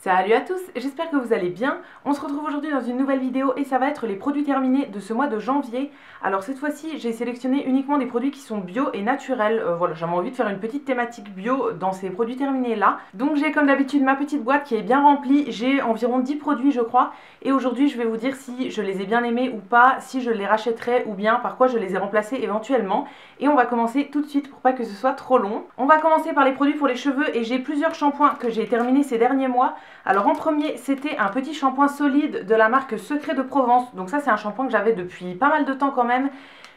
Salut à tous, j'espère que vous allez bien. On se retrouve aujourd'hui dans une nouvelle vidéo et ça va être les produits terminés de ce mois de janvier. Alors cette fois-ci, j'ai sélectionné uniquement des produits qui sont bio et naturels. Voilà, j'avais envie de faire une petite thématique bio dans ces produits terminés là. Donc j'ai comme d'habitude ma petite boîte qui est bien remplie. J'ai environ 10 produits je crois. Et aujourd'hui je vais vous dire si je les ai bien aimés ou pas, si je les rachèterai ou bien par quoi je les ai remplacés éventuellement. Et on va commencer tout de suite pour pas que ce soit trop long. On va commencer par les produits pour les cheveux et j'ai plusieurs shampoings que j'ai terminés ces derniers mois. Alors en premier, c'était un petit shampoing solide de la marque Secret de Provence. Donc ça c'est un shampoing que j'avais depuis pas mal de temps quand même.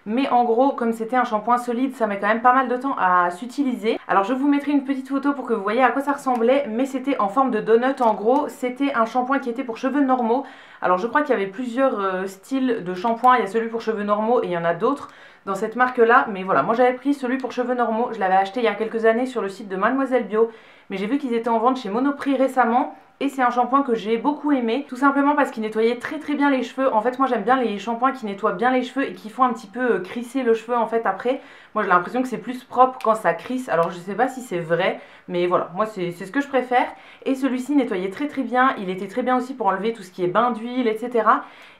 Mais en gros, comme c'était un shampoing solide, ça met quand même pas mal de temps à s'utiliser. Alors je vous mettrai une petite photo pour que vous voyez à quoi ça ressemblait. Mais c'était en forme de donut en gros. C'était un shampoing qui était pour cheveux normaux. Alors je crois qu'il y avait plusieurs styles de shampoing. Il y a celui pour cheveux normaux et il y en a d'autres dans cette marque là. Mais voilà, moi j'avais pris celui pour cheveux normaux. Je l'avais acheté il y a quelques années sur le site de Mademoiselle Bio. Mais j'ai vu qu'ils étaient en vente chez Monoprix récemment. Et c'est un shampoing que j'ai beaucoup aimé, tout simplement parce qu'il nettoyait très bien les cheveux. En fait moi j'aime bien les shampoings qui nettoient bien les cheveux et qui font un petit peu crisser le cheveu en fait après. Moi j'ai l'impression que c'est plus propre quand ça crisse, alors je sais pas si c'est vrai, mais voilà, moi c'est ce que je préfère. Et celui-ci nettoyait très bien, il était très bien aussi pour enlever tout ce qui est bain d'huile, etc.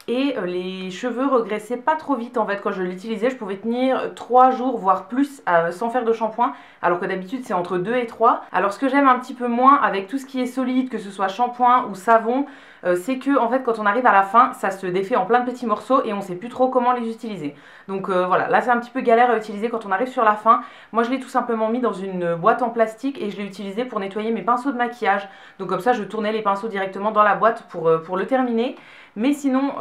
Et les cheveux regraissaient pas trop vite en fait quand je l'utilisais. Je pouvais tenir 3 jours voire plus sans faire de shampoing, alors que d'habitude c'est entre 2 et 3. Alors ce que j'aime un petit peu moins avec tout ce qui est solide, que ce soit shampoing ou savon, c'est que en fait quand on arrive à la fin ça se défait en plein de petits morceaux et on sait plus trop comment les utiliser. Donc voilà, là c'est un petit peu galère à utiliser quand on arrive sur la fin. Moi je l'ai tout simplement mis dans une boîte en plastique et je l'ai utilisé pour nettoyer mes pinceaux de maquillage. Donc comme ça je tournais les pinceaux directement dans la boîte pour le terminer. Mais sinon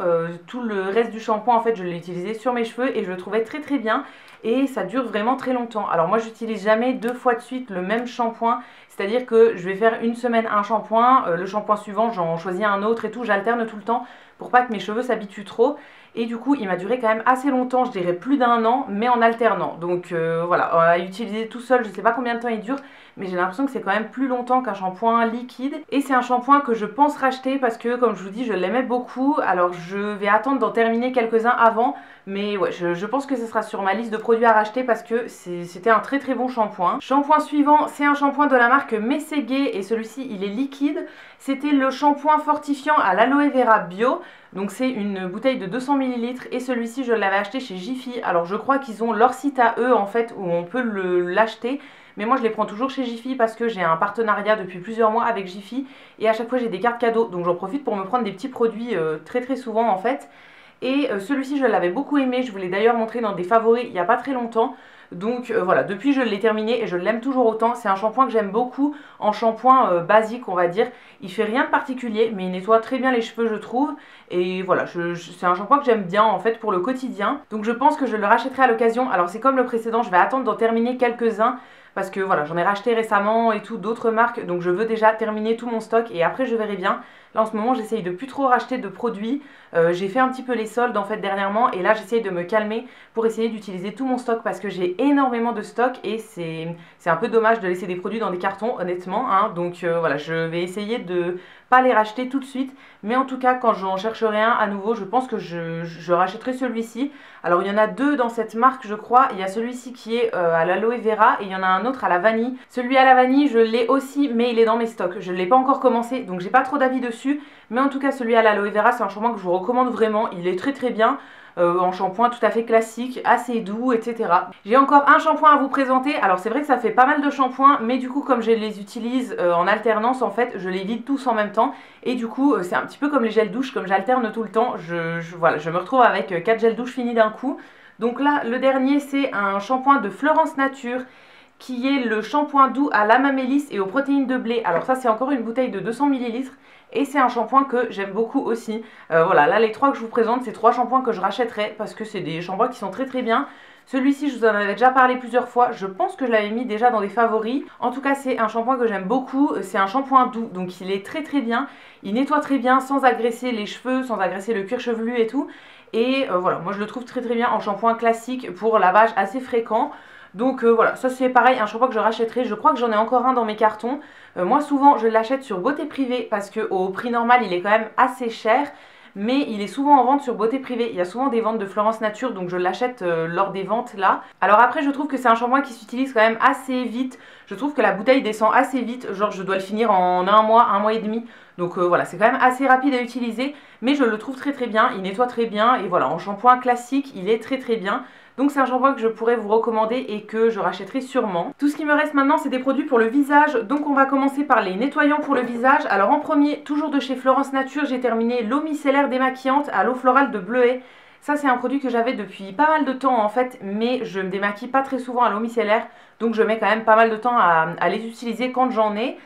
tout le reste du shampoing en fait je l'ai utilisé sur mes cheveux et je le trouvais très bien et ça dure vraiment très longtemps. Alors moi j'utilise jamais 2 fois de suite le même shampoing, c'est à dire que je vais faire une semaine un shampoing, le shampoing suivant j'en choisis un autre et tout, j'alterne tout le temps pour pas que mes cheveux s'habituent trop. Et du coup il m'a duré quand même assez longtemps, je dirais plus d'1 an, mais en alternant. Donc voilà, à utiliser tout seul, je sais pas combien de temps il dure, mais j'ai l'impression que c'est quand même plus longtemps qu'un shampoing liquide. Et c'est un shampoing que je pense racheter parce que comme je vous dis je l'aimais beaucoup. Alors je vais attendre d'en terminer quelques-uns avant, mais ouais je pense que ce sera sur ma liste de produits à racheter parce que c'était un très bon shampoing. Shampoing suivant, c'est un shampoing de la marque Messeguet et celui-ci il est liquide. C'était le shampoing fortifiant à l'aloe vera bio. Donc c'est une bouteille de 200 ml et celui-ci je l'avais acheté chez Jiffy. Alors je crois qu'ils ont leur site à eux en fait où on peut l'acheter. Mais moi je les prends toujours chez Jiffy parce que j'ai un partenariat depuis plusieurs mois avec Jiffy. Et à chaque fois j'ai des cartes cadeaux. Donc j'en profite pour me prendre des petits produits très souvent en fait. Et celui-ci je l'avais beaucoup aimé. Je vous l'ai d'ailleurs montré dans des favoris il n'y a pas très longtemps. Donc voilà, depuis je l'ai terminé et je l'aime toujours autant. C'est un shampoing que j'aime beaucoup en shampoing basique on va dire. Il fait rien de particulier mais il nettoie très bien les cheveux je trouve. Et voilà, c'est un shampoing que j'aime bien en fait pour le quotidien. Donc je pense que je le rachèterai à l'occasion. Alors c'est comme le précédent, je vais attendre d'en terminer quelques-uns. Parce que voilà, j'en ai racheté récemment et tout, d'autres marques. Donc je veux déjà terminer tout mon stock et après je verrai bien. Là en ce moment j'essaye de plus trop racheter de produits. J'ai fait un petit peu les soldes en fait dernièrement. Et là j'essaye de me calmer pour essayer d'utiliser tout mon stock. Parce que j'ai énormément de stock et c'est un peu dommage de laisser des produits dans des cartons honnêtement hein. Donc voilà, je vais essayer de pas les racheter tout de suite. Mais en tout cas quand j'en chercherai un à nouveau, je pense que je rachèterai celui-ci. Alors il y en a 2 dans cette marque je crois. Il y a celui-ci qui est à l'aloe vera et il y en a un autre à la vanille. Celui à la vanille je l'ai aussi mais il est dans mes stocks. Je ne l'ai pas encore commencé donc j'ai pas trop d'avis dessus. Mais en tout cas celui à l'aloe vera c'est un shampoing que je vous recommande vraiment. Il est très bien. En shampoing tout à fait classique, assez doux, etc. J'ai encore un shampoing à vous présenter. Alors c'est vrai que ça fait pas mal de shampoings, mais du coup comme je les utilise en alternance en fait, je les vide tous en même temps. Et du coup c'est un petit peu comme les gels douche, comme j'alterne tout le temps, voilà, je me retrouve avec 4 gels douche finis d'un coup. Donc là le dernier c'est un shampoing de Florence Nature qui est le shampoing doux à l'amamélis et aux protéines de blé. Alors ça c'est encore une bouteille de 200 ml. Et c'est un shampoing que j'aime beaucoup aussi. Voilà, là les 3 que je vous présente, c'est 3 shampoings que je rachèterai parce que c'est des shampoings qui sont très bien. Celui-ci, je vous en avais déjà parlé plusieurs fois. Je pense que je l'avais mis déjà dans des favoris. En tout cas, c'est un shampoing que j'aime beaucoup. C'est un shampoing doux, donc il est très bien. Il nettoie très bien sans agresser les cheveux, sans agresser le cuir chevelu et tout. Et voilà, moi je le trouve très bien en shampoing classique pour lavage assez fréquent. Donc voilà, ça c'est pareil, un shampoing que je rachèterai. Je crois que j'en ai encore un dans mes cartons. Moi souvent je l'achète sur Beauté Privée parce qu'au prix normal il est quand même assez cher. mais il est souvent en vente sur Beauté Privée. Il y a souvent des ventes de Florence Nature, donc je l'achète lors des ventes là. Alors après, je trouve que c'est un shampoing qui s'utilise quand même assez vite. Je trouve que la bouteille descend assez vite, genre je dois le finir en un mois et demi. Donc voilà, c'est quand même assez rapide à utiliser, mais je le trouve très très bien, il nettoie très bien, et voilà, en shampoing classique, il est très très bien. Donc c'est un shampoing que je pourrais vous recommander et que je rachèterai sûrement. Tout ce qui me reste maintenant, c'est des produits pour le visage. Donc on va commencer par les nettoyants pour le visage. Alors en premier, toujours de chez Florence Nature, j'ai terminé l'eau micellaire démaquillante à l'eau florale de Bleuet. Ça c'est un produit que j'avais depuis pas mal de temps en fait, mais je me démaquille pas très souvent à l'eau micellaire. Donc je mets quand même pas mal de temps à les utiliser quand j'en ai.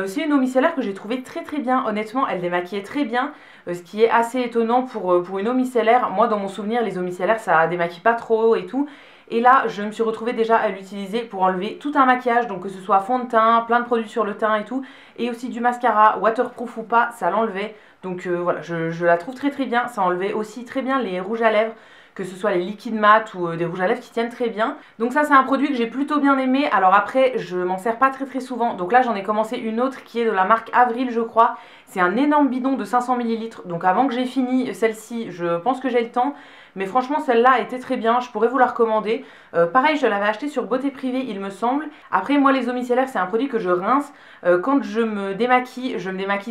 C'est une eau micellaire que j'ai trouvée très très bien, honnêtement elle démaquillait très bien, ce qui est assez étonnant pour une eau micellaire. Moi dans mon souvenir les eaux micellaires ça démaquille pas trop et tout, et là je me suis retrouvée déjà à l'utiliser pour enlever tout un maquillage, donc que ce soit fond de teint, plein de produits sur le teint et tout, et aussi du mascara, waterproof ou pas, ça l'enlevait. Donc voilà, je la trouve très très bien, ça enlevait aussi très bien les rouges à lèvres, que ce soit les liquides mat ou des rouges à lèvres qui tiennent très bien. Donc ça c'est un produit que j'ai plutôt bien aimé. Alors après je m'en sers pas très très souvent, donc là j'en ai commencé une autre qui est de la marque Avril je crois. C'est un énorme bidon de 500 ml, donc avant que j'ai fini celle-ci je pense que j'ai le temps. Mais franchement celle-là était très bien, je pourrais vous la recommander. Pareil, je l'avais acheté sur Beauté Privée il me semble. Après moi les eaux micellaires c'est un produit que je rince. Quand je me démaquille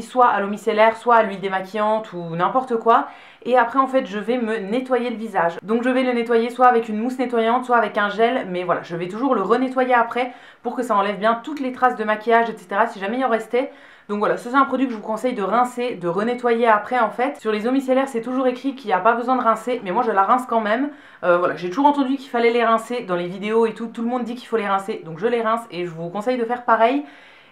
soit à l'eau micellaire, soit à l'huile démaquillante ou n'importe quoi. Et après en fait je vais me nettoyer le visage. Donc je vais le nettoyer soit avec une mousse nettoyante, soit avec un gel. Mais voilà, je vais toujours le renettoyer après pour que ça enlève bien toutes les traces de maquillage, etc. si jamais il en restait. Donc voilà, ça c'est un produit que je vous conseille de rincer, de renettoyer après en fait. Sur les eaux micellaires c'est toujours écrit qu'il n'y a pas besoin de rincer, mais moi je la rince quand même. Voilà, j'ai toujours entendu qu'il fallait les rincer dans les vidéos et tout le monde dit qu'il faut les rincer, donc je les rince et je vous conseille de faire pareil.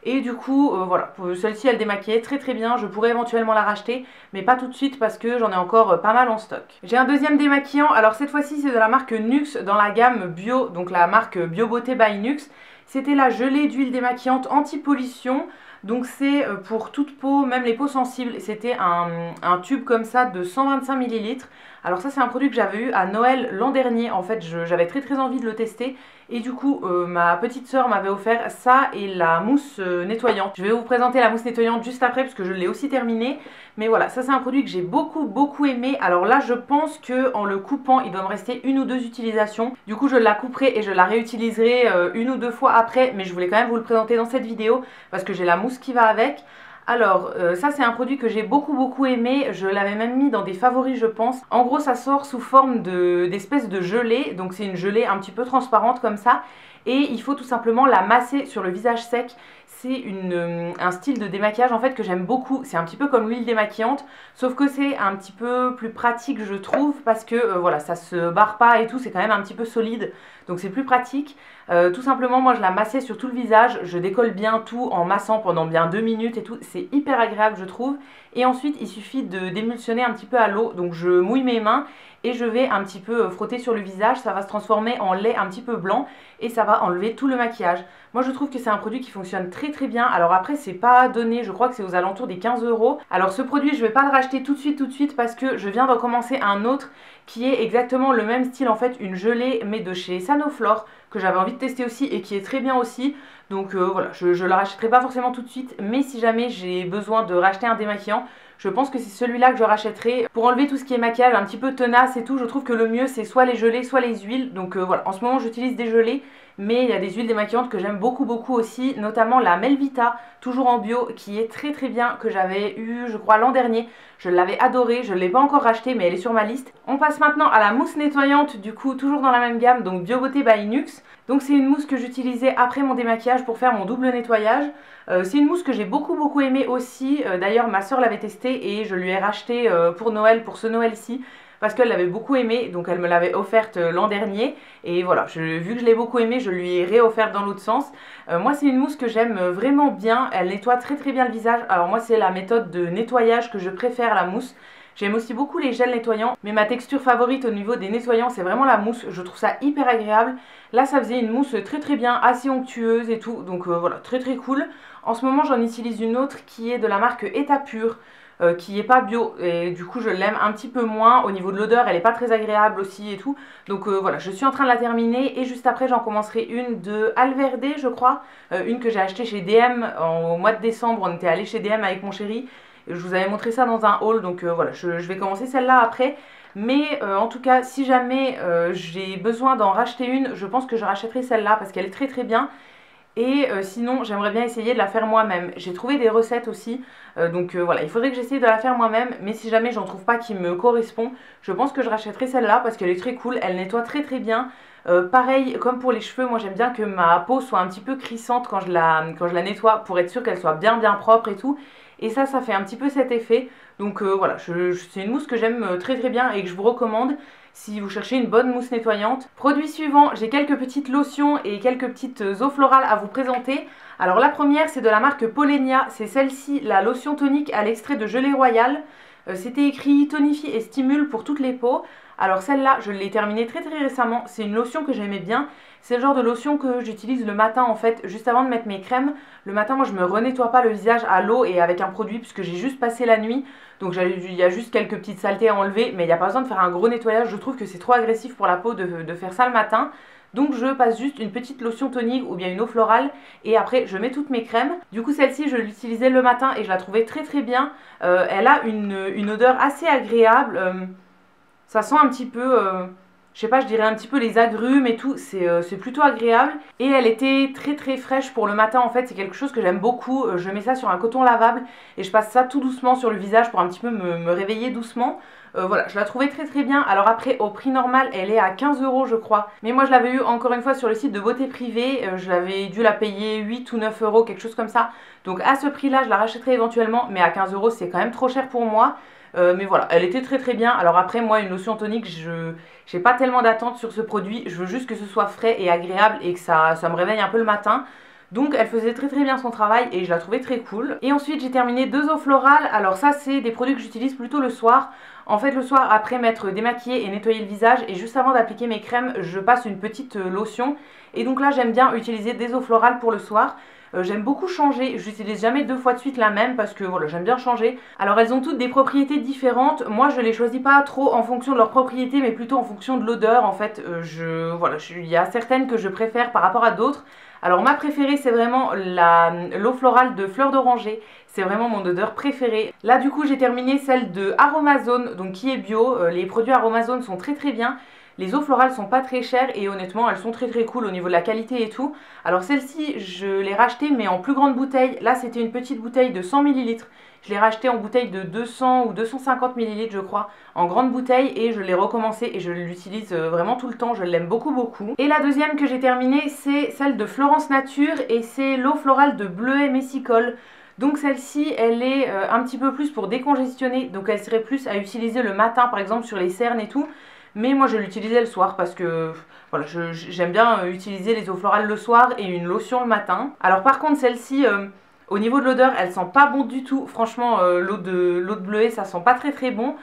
Et du coup, voilà, celle-ci elle démaquillait très très bien, je pourrais éventuellement la racheter, mais pas tout de suite parce que j'en ai encore pas mal en stock. J'ai un deuxième démaquillant, alors cette fois-ci c'est de la marque Nuxe dans la gamme Bio, donc la marque Bio Beauté by Nuxe. C'était la gelée d'huile démaquillante anti-pollution. Donc c'est pour toute peau, même les peaux sensibles. C'était un tube comme ça de 125 ml. Alors ça c'est un produit que j'avais eu à Noël l'an dernier. En fait j'avais très très envie de le tester. Et du coup ma petite soeur m'avait offert ça et la mousse nettoyante. Je vais vous présenter la mousse nettoyante juste après parce que je l'ai aussi terminée. Mais voilà, ça c'est un produit que j'ai beaucoup aimé. Alors là je pense que en le coupant il doit me rester une ou deux utilisations. Du coup je la couperai et je la réutiliserai une ou deux fois après. Mais je voulais quand même vous le présenter dans cette vidéo parce que j'ai la mousse qui va avec. Alors ça c'est un produit que j'ai beaucoup aimé, je l'avais même mis dans des favoris je pense. En gros ça sort sous forme d'espèce de gelée, donc c'est une gelée un petit peu transparente comme ça. Et il faut tout simplement la masser sur le visage sec. C'est un style de démaquillage en fait que j'aime beaucoup. C'est un petit peu comme l'huile démaquillante, sauf que c'est un petit peu plus pratique je trouve, parce que voilà, ça se barre pas et tout, c'est quand même un petit peu solide, donc c'est plus pratique. Tout simplement moi je la massais sur tout le visage, je décolle bien tout en massant pendant bien 2 minutes et tout, c'est hyper agréable je trouve. Et ensuite il suffit d'émulsionner un petit peu à l'eau, donc je mouille mes mains et je vais un petit peu frotter sur le visage, ça va se transformer en lait un petit peu blanc et ça va enlever tout le maquillage. Moi je trouve que c'est un produit qui fonctionne très bien. Alors après c'est pas donné, je crois que c'est aux alentours des 15 €. Alors ce produit je vais pas le racheter tout de suite parce que je viens d'en commencer un autre qui est exactement le même style en fait, une gelée mais de chez Sanoflore que j'avais envie de tester aussi et qui est très bien aussi. Donc voilà, je la rachèterai pas forcément tout de suite, mais si jamais j'ai besoin de racheter un démaquillant, je pense que c'est celui-là que je rachèterai pour enlever tout ce qui est maquillage un petit peu tenace et tout. Je trouve que le mieux c'est soit les gelées soit les huiles. Donc voilà, en ce moment j'utilise des gelées, mais il y a des huiles démaquillantes que j'aime beaucoup aussi, notamment la Melvita, toujours en bio, qui est très bien, que j'avais eu je crois l'an dernier. Je l'avais adorée, je ne l'ai pas encore rachetée mais elle est sur ma liste. On passe maintenant à la mousse nettoyante, du coup toujours dans la même gamme, donc Bio Beauté by Nuxe. Donc c'est une mousse que j'utilisais après mon démaquillage pour faire mon double nettoyage. C'est une mousse que j'ai beaucoup aimée aussi. D'ailleurs ma soeur l'avait testée et je lui ai racheté pour Noël, pour ce Noël-ci, parce qu'elle l'avait beaucoup aimée, donc elle me l'avait offerte l'an dernier. Et voilà, vu que je l'ai beaucoup aimée, je lui ai réofferte dans l'autre sens. Moi c'est une mousse que j'aime vraiment bien, elle nettoie très bien le visage. Alors moi c'est la méthode de nettoyage que je préfère, la mousse. J'aime aussi beaucoup les gels nettoyants, mais ma texture favorite au niveau des nettoyants c'est vraiment la mousse, je trouve ça hyper agréable. Là ça faisait une mousse très bien, assez onctueuse et tout, donc voilà, très cool. En ce moment j'en utilise une autre qui est de la marque État Pur, qui est pas bio, et du coup je l'aime un petit peu moins. Au niveau de l'odeur elle est pas très agréable aussi et tout, donc voilà, je suis en train de la terminer et juste après j'en commencerai une de Alverde je crois, une que j'ai achetée chez DM au mois de décembre. On était allé chez DM avec mon chéri Je vous avais montré ça dans un haul, donc voilà, je vais commencer celle-là après. Mais en tout cas, si jamais j'ai besoin d'en racheter une, je pense que je rachèterai celle-là parce qu'elle est très très bien. Et sinon, j'aimerais bien essayer de la faire moi-même. J'ai trouvé des recettes aussi, donc voilà, il faudrait que j'essaye de la faire moi-même. Mais si jamais j'en trouve pas qui me correspond, je pense que je rachèterai celle-là parce qu'elle est très cool, elle nettoie très très bien. Pareil, comme pour les cheveux, moi j'aime bien que ma peau soit un petit peu crissante quand quand je la nettoie pour être sûre qu'elle soit bien bien propre et tout. Et ça fait un petit peu cet effet. Donc voilà, c'est une mousse que j'aime très très bien et que je vous recommande si vous cherchez une bonne mousse nettoyante. Produit suivant, j'ai quelques petites lotions et quelques petites eaux florales à vous présenter. Alors la première, c'est de la marque Polenia, c'est celle-ci, la lotion tonique à l'extrait de gelée royale. C'était écrit tonifie et stimule pour toutes les peaux. Alors celle-là, je l'ai terminée très très récemment, c'est une lotion que j'aimais bien. C'est le genre de lotion que j'utilise le matin en fait, juste avant de mettre mes crèmes. Le matin, moi je me renettoie pas le visage à l'eau et avec un produit puisque j'ai juste passé la nuit. Donc il y a juste quelques petites saletés à enlever, mais il n'y a pas besoin de faire un gros nettoyage. Je trouve que c'est trop agressif pour la peau de faire ça le matin. Donc je passe juste une petite lotion tonique ou bien une eau florale et après je mets toutes mes crèmes. Du coup celle-ci je l'utilisais le matin et je la trouvais très très bien. Elle a une odeur assez agréable. Ça sent un petit peu, je sais pas, je dirais un petit peu les agrumes et tout, c'est plutôt agréable. Et elle était très très fraîche pour le matin en fait, c'est quelque chose que j'aime beaucoup. Je mets ça sur un coton lavable et je passe ça tout doucement sur le visage pour un petit peu me réveiller doucement. Voilà, je la trouvais très très bien. Alors après, au prix normal, elle est à 15 € je crois. Mais moi je l'avais eu encore une fois sur le site de beauté privée. Je l'avais dû la payer 8 ou 9 €, quelque chose comme ça. Donc à ce prix-là, je la rachèterai éventuellement. Mais à 15 € c'est quand même trop cher pour moi. Mais voilà, elle était très très bien. Alors après, moi, une lotion tonique, je n'ai pas tellement d'attente sur ce produit. Je veux juste que ce soit frais et agréable et que ça me réveille un peu le matin. Donc elle faisait très très bien son travail et je la trouvais très cool. Et ensuite j'ai terminé 2 eaux florales. Alors ça c'est des produits que j'utilise plutôt le soir. En fait le soir après m'être démaquillée et nettoyer le visage et juste avant d'appliquer mes crèmes, je passe une petite lotion. Et donc là j'aime bien utiliser des eaux florales pour le soir. J'aime beaucoup changer, j'utilise jamais 2 fois de suite la même parce que voilà, j'aime bien changer. Alors elles ont toutes des propriétés différentes, moi je les choisis pas trop en fonction de leurs propriétés mais plutôt en fonction de l'odeur en fait. Voilà, il y a certaines que je préfère par rapport à d'autres. Alors ma préférée c'est vraiment l'eau florale de fleur d'oranger, c'est vraiment mon odeur préférée. Là du coup j'ai terminé celle de Aromazone, donc qui est bio, les produits Aromazone sont très très bien. Les eaux florales sont pas très chères et honnêtement elles sont très très cool au niveau de la qualité et tout. Alors celle-ci je l'ai rachetée mais en plus grande bouteille. Là c'était une petite bouteille de 100 ml. Je l'ai rachetée en bouteille de 200 ou 250 ml je crois. En grande bouteille et je l'ai recommencé et je l'utilise vraiment tout le temps. Je l'aime beaucoup beaucoup. Et la deuxième que j'ai terminée c'est celle de Florence Nature et c'est l'eau florale de Bleuet Messicole. Donc celle-ci elle est un petit peu plus pour décongestionner. Donc elle serait plus à utiliser le matin par exemple sur les cernes et tout. Mais moi je l'utilisais le soir parce que voilà, j'aime bien utiliser les eaux florales le soir et une lotion le matin. Alors par contre celle-ci, au niveau de l'odeur, elle sent pas bon du tout. Franchement, l'eau de Bleuet, ça sent pas très très bon.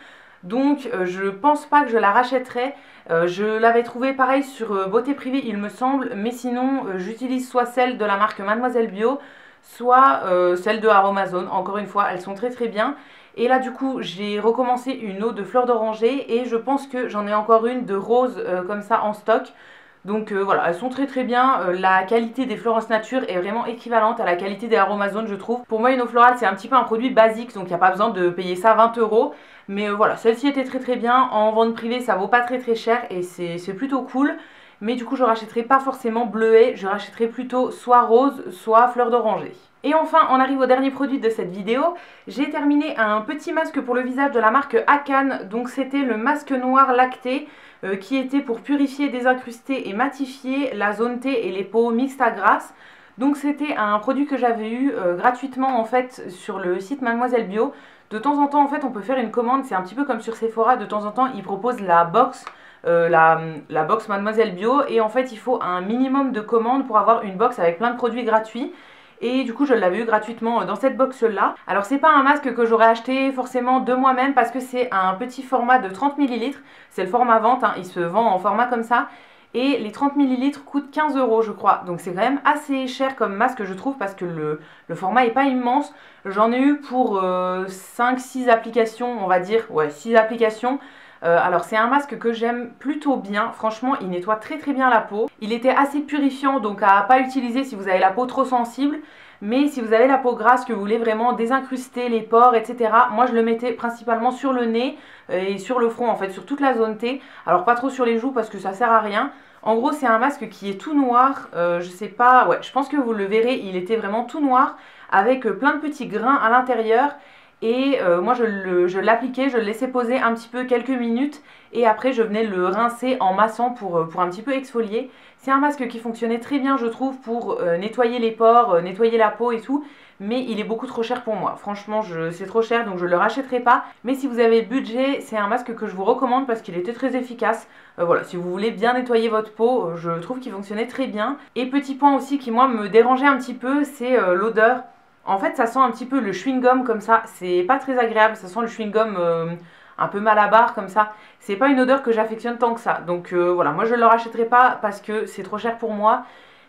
Donc je pense pas que je la rachèterai. Je l'avais trouvée pareil sur Beauté Privée il me semble. Mais sinon j'utilise soit celle de la marque Mademoiselle Bio, soit celle de Aromazone. Encore une fois, elles sont très très bien. Et là du coup j'ai recommencé une eau de fleur d'oranger et je pense que j'en ai encore une de rose comme ça en stock. Donc voilà, elles sont très très bien. La qualité des Florence Nature est vraiment équivalente à la qualité des Aromazone je trouve. Pour moi une eau florale c'est un petit peu un produit basique donc il n'y a pas besoin de payer ça 20 €. Mais voilà, celle-ci était très très bien. En vente privée ça vaut pas très très cher et c'est plutôt cool. Mais du coup je rachèterai pas forcément Bleuet, je rachèterai plutôt soit rose soit fleur d'oranger. Et enfin, on arrive au dernier produit de cette vidéo. J'ai terminé un petit masque pour le visage de la marque Akan. Donc c'était le masque noir lacté qui était pour purifier, désincruster et matifier la zone T et les peaux mixtes à grasse. Donc c'était un produit que j'avais eu gratuitement en fait sur le site Mademoiselle Bio. De temps en temps en fait on peut faire une commande, c'est un petit peu comme sur Sephora, de temps en temps ils proposent la box. La box Mademoiselle Bio et en fait il faut un minimum de commandes pour avoir une box avec plein de produits gratuits. Et du coup je l'avais eu gratuitement dans cette box là. Alors c'est pas un masque que j'aurais acheté forcément de moi-même parce que c'est un petit format de 30 ml. C'est le format vente, hein. Il se vend en format comme ça. Et les 30 ml coûtent 15 € je crois. Donc c'est quand même assez cher comme masque je trouve parce que le format est pas immense. J'en ai eu pour 5-6 applications on va dire. Ouais 6 applications. Alors c'est un masque que j'aime plutôt bien, franchement il nettoie très très bien la peau. Il était assez purifiant donc à pas utiliser si vous avez la peau trop sensible. Mais si vous avez la peau grasse, que vous voulez vraiment désincruster les pores, etc., moi je le mettais principalement sur le nez et sur le front, en fait, sur toute la zone T. Alors pas trop sur les joues parce que ça sert à rien. En gros, c'est un masque qui est tout noir, je sais pas, ouais, je pense que vous le verrez, il était vraiment tout noir, avec plein de petits grains à l'intérieur. Et moi je l'appliquais, je le laissais poser un petit peu quelques minutes et après je venais le rincer en massant pour un petit peu exfolier. C'est un masque qui fonctionnait très bien je trouve pour nettoyer les pores, nettoyer la peau et tout, mais il est beaucoup trop cher pour moi. Franchement c'est trop cher donc je ne le rachèterai pas. Mais si vous avez le budget, c'est un masque que je vous recommande parce qu'il était très efficace. Voilà, si vous voulez bien nettoyer votre peau, je trouve qu'il fonctionnait très bien. Et petit point aussi qui moi me dérangeait un petit peu, c'est l'odeur. En fait, ça sent un petit peu le chewing-gum comme ça. C'est pas très agréable. Ça sent le chewing-gum un peu mal à barre comme ça. C'est pas une odeur que j'affectionne tant que ça. Donc voilà, moi je ne le rachèterai pas parce que c'est trop cher pour moi.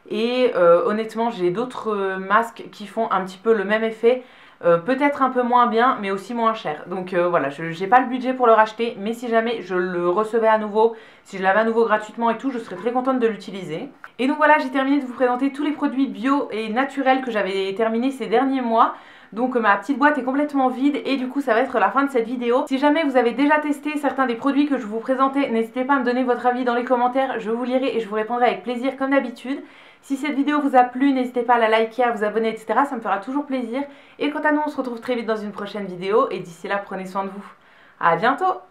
Et honnêtement, j'ai d'autres masques qui font un petit peu le même effet. Peut-être un peu moins bien, mais aussi moins cher. Donc voilà, je n'ai pas le budget pour le racheter, mais si jamais je le recevais à nouveau, si je l'avais à nouveau gratuitement et tout, je serais très contente de l'utiliser. Et donc voilà, j'ai terminé de vous présenter tous les produits bio et naturels que j'avais terminés ces derniers mois. Donc ma petite boîte est complètement vide et du coup ça va être la fin de cette vidéo. Si jamais vous avez déjà testé certains des produits que je vous présentais, n'hésitez pas à me donner votre avis dans les commentaires, je vous lirai et je vous répondrai avec plaisir comme d'habitude. Si cette vidéo vous a plu, n'hésitez pas à la liker, à vous abonner, etc. Ça me fera toujours plaisir. Et quant à nous, on se retrouve très vite dans une prochaine vidéo et d'ici là, prenez soin de vous. À bientôt!